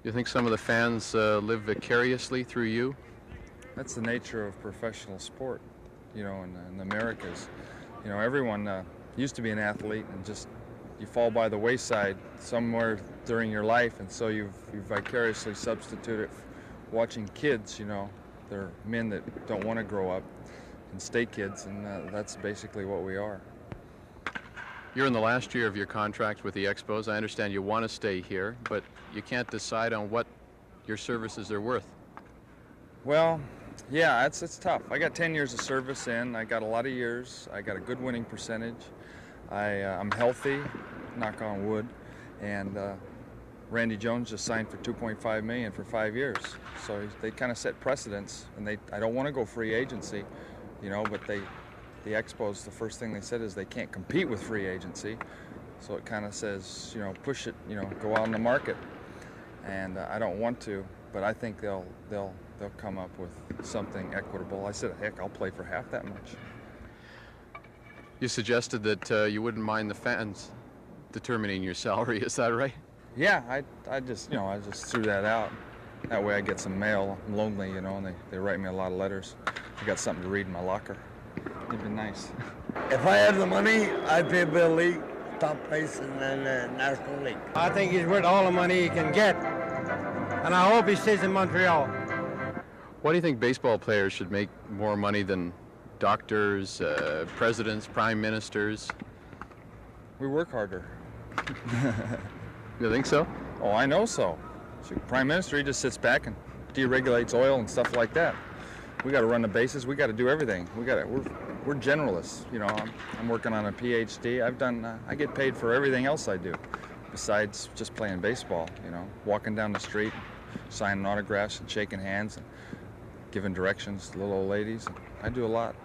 You think some of the fans live vicariously through you? That's the nature of professional sport, in the Americas. Everyone used to be an athlete and just you fall by the wayside somewhere during your life, and so you've vicariously substituted watching kids, they're men that don't want to grow up and stay kids, and that's basically what we are. You're in the last year of your contract with the Expos. I understand you want to stay here, but you can't decide on what your services are worth. Well, yeah, it's tough. I got 10 years of service in. I got a lot of years. I got a good winning percentage. I'm healthy, knock on wood, and Randy Jones just signed for $2.5 million for 5 years. So they kind of set precedents, and I don't want to go free agency, but the Expos, the first thing they said is they can't compete with free agency. So it kind of says, push it, go out on the market. And I don't want to, but I think they'll come up with something equitable. I said, heck, I'll play for half that much. You suggested that you wouldn't mind the fans determining your salary. Is that right? Yeah, I just threw that out. That way I get some mail. I'm lonely, and they write me a lot of letters. I got something to read in my locker. It'd be nice. If I had the money, I'd play Bill League, top place in the National League. I think he's worth all the money he can get, and I hope he stays in Montreal. Why do you think baseball players should make more money than doctors, presidents, prime ministers? We work harder. You think so? Oh, I know so. Prime Minister, he just sits back and deregulates oil and stuff like that. We got to run the bases. We got to do everything. We're generalists. I'm working on a PhD. I get paid for everything else I do, besides just playing baseball. Walking down the street, signing autographs and shaking hands and giving directions to little old ladies. I do a lot.